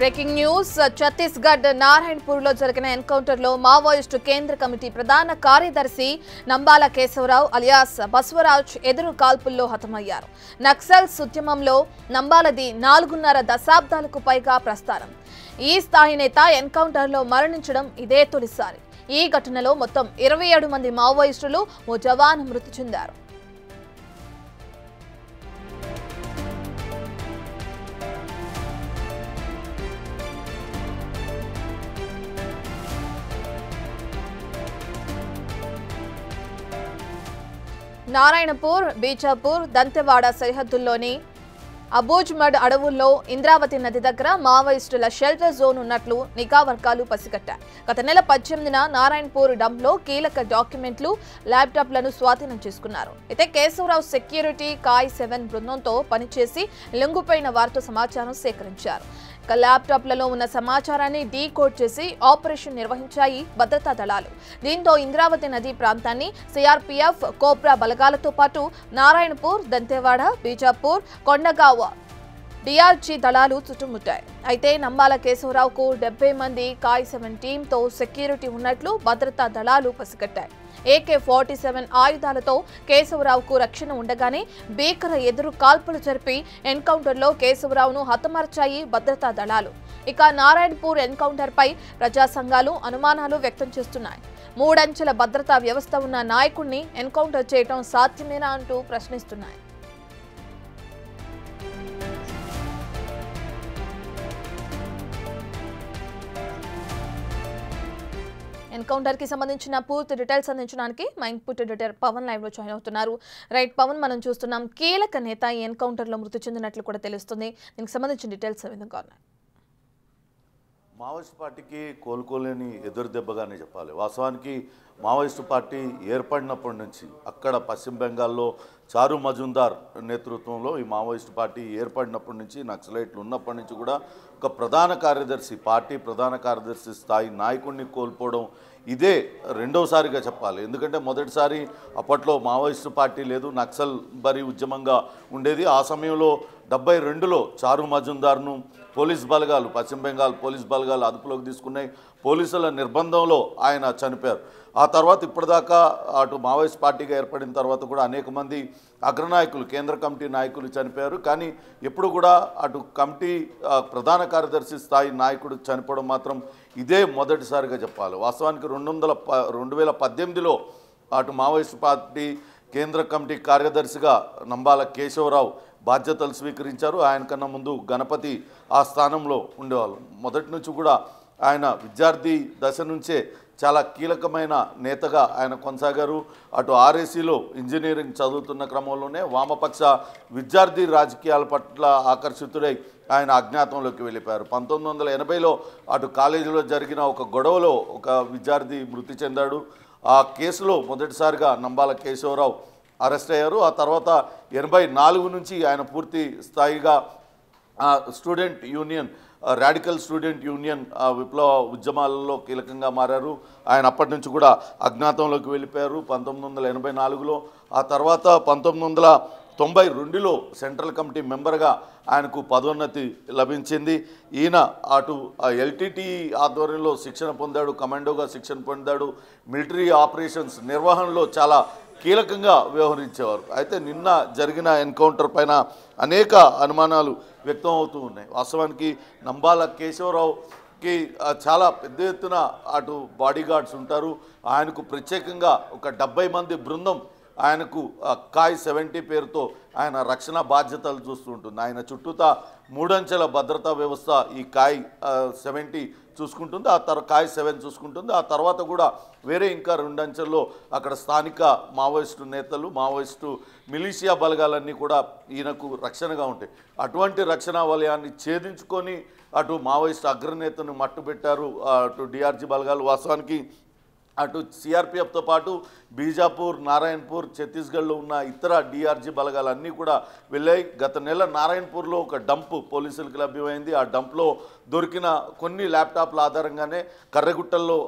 Breaking news Chhattisgarh నారాయణపూర్లో జరిగిన ఎన్కౌంటర్లో Maoist కేంద్ర కమిటీ ప్రధాన కార్యదర్శి నంబాల కేశవరావు అలియాస్ బసవరాజ్ ఎదురు కాల్పుల్లో హతమయ్యారు. నక్సల్స్ ఉద్యమంలో నంబాలది 4.5 దశాబ్దాలకు పైగా ప్రస్థానం. ఈ స్థాయి నేత ఎన్కౌంటర్లో మరణించడం ఇదే తొలిసారి. ఈ ఘటనలో మొత్తం 27 మంది మావోయిస్టులు ఓ జవాన్ మృతి చెందారు. నారాయణపూర్, బీజాపూర్, దంతెవాడ సరిహద్దుల్లోని అబూజ్మడ్ అడవుల్లో ఇంద్రావతి నది దగ్గర మావోయిస్టుల షెల్టర్ జోన్ ఉన్నట్లు నిఘా వర్గాలు పసిగట్టాయి. గత నెల 18న నారాయణపూర్ డంప్లో కీలక డాక్యుమెంట్లు, ల్యాప్టాప్లను స్వాధీనం చేసుకున్నారు. అయితే కేశవరావు సెక్యూరిటీ కాయ్ 7 బృందంతో పనిచేసి లొంగిపోయిన వారితో సమాచారం సేకరించారు. ల్యాప్టాప్లలో ఉన్న సమాచారాన్ని డీకోడ్ చేసి ఆపరేషన్ నిర్వహించాయి భద్రతా దళాలు. దీంతో ఇంద్రావతి నది ప్రాంతాన్ని సిఆర్పీఎఫ్, కోబ్రా బలగాలతో పాటు నారాయణపూర్, దంతెవాడ, బీజాపూర్, కొండగావ్ డిఆర్జీ దళాలు చుట్టుముట్టాయి. అయితే నంబాల కేశవరావుకు 70 మంది కాయ్ 7 టీంతో సెక్యూరిటీ ఉన్నట్లు భద్రతా దళాలు పసిగట్టాయి. AK-47 ఆయుధాలతో కేశవరావుకు రక్షణ ఉండగానే భీకర ఎదురు కాల్పులు జరిపి ఎన్కౌంటర్లో కేశవరావును హతమార్చాయి భద్రతా దళాలు. ఇక నారాయణపూర్ ఎన్కౌంటర్పై ప్రజా సంఘాలు అనుమానాలు వ్యక్తం చేస్తున్నాయి. 3 అంచెల భద్రతా వ్యవస్థ ఉన్న నాయకుడిని ఎన్కౌంటర్ చేయడం సాధ్యమేనా అంటూ ప్రశ్నిస్తున్నాయి. ఎన్కౌంటర్ కి సంబంధించిన పూర్తి డీటెయిల్స్ అందించడానికి మా ఇన్పుట్ ఎడిటర్ పవన్ లైవ్ లో జాయిన్ అవుతున్నారు. రైట్ పవన్, మనం చూస్తున్నాం కీలక నేత ఈ ఎన్కౌంటర్ లో మృతి చెందినట్లు కూడా తెలుస్తుంది. దీనికి సంబంధించిన డీటెయిల్స్ ఏ విధంగా ఉన్నాయి? మావోయిస్టు పార్టీకి కోలుకోలేని ఎదురు దెబ్బగానే చెప్పాలి. వాస్తవానికి మావోయిస్టు పార్టీ ఏర్పడినప్పటి నుంచి అక్కడ పశ్చిమ బెంగాల్లో చారు మజుందార్ నేతృత్వంలో ఈ మావోయిస్టు పార్టీ ఏర్పడినప్పటి నుంచి, నక్సలైట్లు ఉన్నప్పటి నుంచి కూడా ఒక ప్రధాన కార్యదర్శి, పార్టీ ప్రధాన కార్యదర్శి స్థాయి నాయకుడిని కోల్పోవడం ఇదే రెండోసారిగా చెప్పాలి. ఎందుకంటే మొదటిసారి అప్పట్లో మావోయిస్టు పార్టీ లేదు, నక్సల్ బరి ఉద్యమంగా ఉండేది. ఆ సమయంలో 72లో చారు మజుందార్ను పోలీస్ బలగాలు, పశ్చిమ బెంగాల్ పోలీస్ బలగాలు అదుపులోకి తీసుకున్నాయి. పోలీసుల నిర్బంధంలో ఆయన చనిపోయారు. ఆ తర్వాత ఇప్పటిదాకా అటు మావోయిస్ట్ పార్టీగా ఏర్పడిన తర్వాత కూడా అనేక మంది అగ్రనాయకులు, కేంద్ర కమిటీ నాయకులు చనిపోయారు. కానీ ఎప్పుడు కూడా అటు కమిటీ ప్రధాన కార్యదర్శి స్థాయి నాయకుడు చనిపోవడం మాత్రం ఇదే మొదటిసారిగా చెప్పాలి. వాస్తవానికి 2018లో అటు మావోయిస్ట్ పార్టీ కేంద్ర కమిటీ కార్యదర్శిగా నంబాల కేశవరావు బాధ్యతలు స్వీకరించారు. ఆయన కన్నా ముందు గణపతి ఆ స్థానంలో ఉండేవాళ్ళు. మొదటి నుంచి కూడా ఆయన విద్యార్థి దశ నుంచే చాలా కీలకమైన నేతగా ఆయన కొనసాగారు. అటు ఆర్ఏసీలో ఇంజనీరింగ్ చదువుతున్న క్రమంలోనే వామపక్ష విద్యార్థి రాజకీయాల పట్ల ఆకర్షితుడై ఆయన అజ్ఞాతంలోకి వెళ్ళిపోయారు. 1980లో అటు కాలేజీలో జరిగిన ఒక గొడవలో ఒక విద్యార్థి మృతి చెందాడు. ఆ కేసులో మొదటిసారిగా నంబాల కేశవరావు అరెస్ట్ అయ్యారు. ఆ తర్వాత 84 నుంచి ఆయన పూర్తి స్థాయిగా student union, radical student union విప్లవ ఉద్యమాలలో కీలకంగా మారారు. ఆయన అప్పటి నుంచి కూడా అజ్ఞాతంలోకి వెళ్ళిపోయారు 1984లో. ఆ తర్వాత 1992లో సెంట్రల్ కమిటీ మెంబర్గా ఆయనకు పదోన్నతి లభించింది. ఈయన అటు LTT ఆధ్వర్యంలో శిక్షణ పొందాడు, కమాండోగా శిక్షణ పొందాడు. మిలిటరీ ఆపరేషన్స్ నిర్వహణలో చాలా కీలకంగా వ్యవహరించేవారు. అయితే నిన్న జరిగిన ఎన్కౌంటర్ పైన అనేక అనుమానాలు వ్యక్తం అవుతూ ఉన్నాయి. వాస్తవానికి నంబాల కేశవరావుకి చాలా పెద్ద ఎత్తున అటు బాడీగార్డ్స్ ఉంటారు. ఆయనకు ప్రత్యేకంగా ఒక 70 మంది బృందం ఆయనకు కాయ్ 70 పేరుతో ఆయన రక్షణ బాధ్యతలు చూస్తూ ఉంటుంది. ఆయన చుట్టూతా 3 అంచెల భద్రతా వ్యవస్థ ఈ కాయ్ 70 చూసుకుంటుంది. కాయ్ 7 చూసుకుంటుంది. ఆ తర్వాత కూడా వేరే ఇంకా 2 అంచెల్లో అక్కడ స్థానిక మావోయిస్టు నేతలు, మావోయిస్టు మిలిషియా బలగాలన్నీ కూడా ఈయనకు రక్షణగా ఉంటాయి. అటువంటి రక్షణ వలయాన్ని ఛేదించుకొని అటు మావోయిస్టు అగ్రనేతను మట్టుబెట్టారు అటు డిఆర్జీ బలగాలు. వాస్తవానికి అటు సిఆర్పిఎఫ్తో పాటు బీజాపూర్, నారాయణపూర్, ఛత్తీస్గఢ్లో ఉన్న ఇతర డిఆర్జీ బలగాలన్నీ కూడా వెళ్ళాయి. గత నెల నారాయణపూర్లో ఒక డంప్ పోలీసులకు లభ్యమైంది. ఆ డంప్లో దొరికిన కొన్ని ల్యాప్టాప్ల ఆధారంగానే కర్రెగుట్టల్లో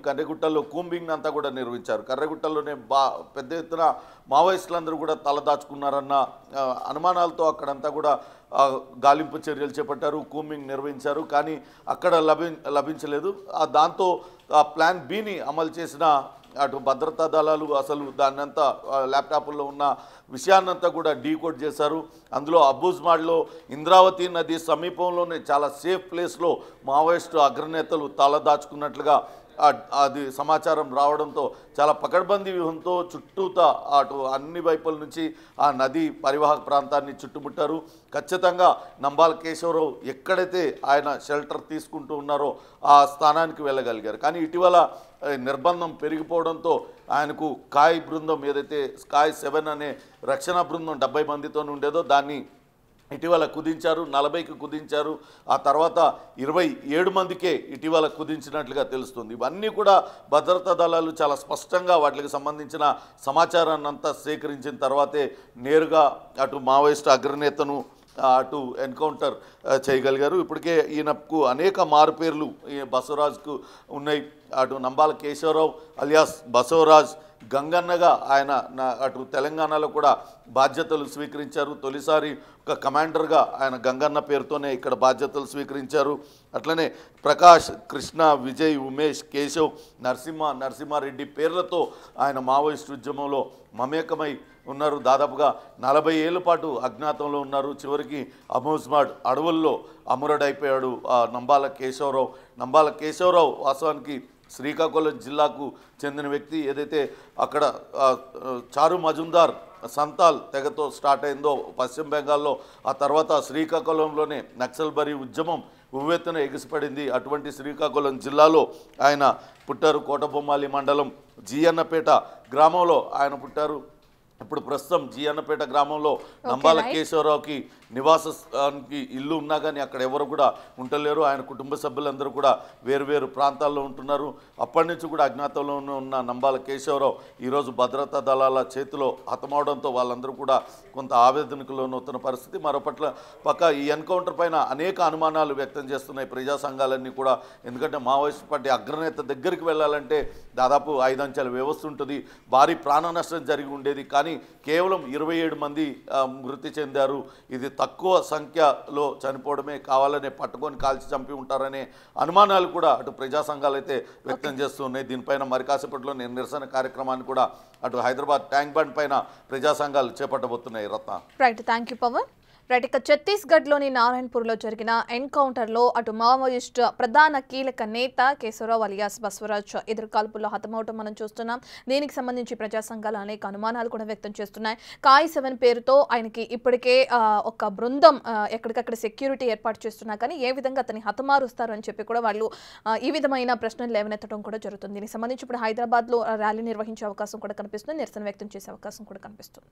కర్రెగుట్టల్లో కూంబింగ్ అంతా కూడా నిర్వహించారు. కర్రెగుట్టల్లోనే పెద్ద ఎత్తున మావోయిస్టులందరూ కూడా తలదాచుకున్నారన్న అనుమానాలతో అక్కడంతా కూడా గాలింపు చర్యలు చేపట్టారు, కూంబింగ్ నిర్వహించారు. కానీ అక్కడ లభించలేదు. దాంతో ప్లాన్ బిని అమలు చేసిన అటు భద్రతా దళాలు అసలు దాన్నంతా ల్యాప్టాప్లో ఉన్న విషయాన్నంతా కూడా డీకోడ్ చేశారు. అందులో అబూజ్మాడ్లో ఇంద్రావతి నది సమీపంలోనే చాలా సేఫ్ ప్లేస్లో మావోయిస్టు అగ్రనేతలు తలదాచుకున్నట్లుగా అది సమాచారం రావడంతో చాలా పకడ్బందీ వ్యూహంతో చుట్టూతా అటు అన్ని వైపుల నుంచి ఆ నది పరివాహక ప్రాంతాన్ని చుట్టుముట్టారు. ఖచ్చితంగా నంబాల కేశవరావు ఎక్కడైతే ఆయన షెల్టర్ తీసుకుంటూ ఉన్నారో ఆ స్థానానికి వెళ్ళగలిగారు. కానీ ఇటీవల నిర్బంధం పెరిగిపోవడంతో ఆయనకు కాయ్ బృందం ఏదైతే స్కాయ్ 7 అనే రక్షణ బృందం 70 మందితో ఉండేదో దాన్ని ఇటీవల కుదించారు, 40కి కుదించారు. ఆ తర్వాత 27 మందికే ఇటీవల కుదించినట్లుగా తెలుస్తుంది. ఇవన్నీ కూడా భద్రతా దళాలు చాలా స్పష్టంగా వాటికి సంబంధించిన సమాచారాన్ని అంతా సేకరించిన తర్వాతే నేరుగా అటు మావోయిస్టు అగ్రనేతను అటు ఎన్కౌంటర్ చేయగలిగారు. ఇప్పటికే ఈయనకు అనేక మారుపేర్లు బసవరాజ్కు ఉన్నాయి. అటు నంబాల కేశవరావు అలియాస్ బసవరాజ్ గంగన్నగా ఆయన అటు తెలంగాణలో కూడా బాధ్యతలు స్వీకరించారు. తొలిసారి ఒక కమాండర్గా ఆయన గంగన్న పేరుతోనే ఇక్కడ బాధ్యతలు స్వీకరించారు. అట్లనే ప్రకాష్, కృష్ణ, విజయ్, ఉమేష్, కేశవ్, నరసింహారెడ్డి పేర్లతో ఆయన మావోయిస్టు ఉద్యమంలో మమేకమై ఉన్నారు. దాదాపుగా 40 ఏళ్ల పాటు అజ్ఞాతంలో ఉన్నారు. చివరికి అబూజ్మాడ్ అడవుల్లో అమరుడైపోయాడు నంబాల కేశవరావు. వాస్తవానికి శ్రీకాకుళం జిల్లాకు చెందిన వ్యక్తి. ఏదైతే అక్కడ చారు మజుందార్ సంతాల్ తెగతో స్టార్ట్ అయిందో పశ్చిమ బెంగాల్లో, ఆ తర్వాత శ్రీకాకుళంలోనే నక్సల్బరీ ఉద్యమం ఉవ్వెత్తున ఎగిసిపడింది. అటువంటి శ్రీకాకుళం జిల్లాలో ఆయన పుట్టారు. కోటబొమ్మాలి మండలం జీయన్నపేట గ్రామంలో ఆయన పుట్టారు. ఇప్పుడు ప్రస్తుతం జీయన్నపేట గ్రామంలో నంబాల కేశవరావుకి నివాసానికి ఇల్లు ఉన్నా కానీ అక్కడ ఎవరు కూడా ఉండలేరు. ఆయన కుటుంబ సభ్యులందరూ కూడా వేరువేరు ప్రాంతాల్లో ఉంటున్నారు. అప్పటి నుంచి కూడా అజ్ఞాతంలో ఉన్న నంబాల కేశవరావు ఈరోజు భద్రతా దళాల చేతిలో హతమవడంతో వాళ్ళందరూ కూడా కొంత ఆవేదనకు లోనవుతున్న పరిస్థితి. పక్క ఈ ఎన్కౌంటర్ పైన అనేక అనుమానాలు వ్యక్తం చేస్తున్నాయి ప్రజా సంఘాలన్నీ కూడా. ఎందుకంటే మావోయిస్ట్ పార్టీ అగ్రనేత దగ్గరికి వెళ్ళాలంటే దాదాపు 5 అంచెల వ్యవస్థ ఉంటుంది, భారీ ప్రాణ నష్టం జరిగి ఉండేది. కానీ కేవలం 27 మంది మృతి చెందారు. ఇది తక్కువ సంఖ్యలో చనిపోవడమే, కావాలనే పట్టుకొని కాల్చి చంపి ఉంటారనే అనుమానాలు కూడా అటు ప్రజా సంఘాలు అయితే వ్యక్తం చేస్తున్నాయి. దీనిపైన మరి కాసేపట్లో నిరసన కార్యక్రమాన్ని కూడా అటు హైదరాబాద్ ట్యాంక్ బండ్ పైన ప్రజా సంఘాలు చేపట్టబోతున్నాయి. Ratna. Right, thank you Pawan. Right, ఇక ఛత్తీస్గఢ్లోని నారాయణపూర్లో జరిగిన ఎన్కౌంటర్లో అటు మావోయిస్ట్ ప్రధాన కీలక నేత కేశవరావు అలియాస్ బసవరాజ్ ఎదురుకాల్పుల్లో హతమవటం మనం చూస్తున్నాం. దీనికి సంబంధించి ప్రజా సంఘాలు అనేక అనుమానాలు కూడా వ్యక్తం చేస్తున్నాయి. కాయ్ 7 పేరుతో ఆయనకి ఇప్పటికే ఒక బృందం ఎక్కడికక్కడ సెక్యూరిటీ ఏర్పాటు చేస్తున్నా కానీ ఏ విధంగా అతన్ని హతమారుస్తారు అని చెప్పి కూడా వాళ్ళు ఈ విధమైన ప్రశ్నలు లేవనెత్తడం కూడా జరుగుతుంది. దీనికి సంబంధించి ఇప్పుడు హైదరాబాద్లో ర్యాలీ నిర్వహించే అవకాశం కూడా కనిపిస్తుంది, నిరసన వ్యక్తం చేసే అవకాశం కూడా కనిపిస్తుంది.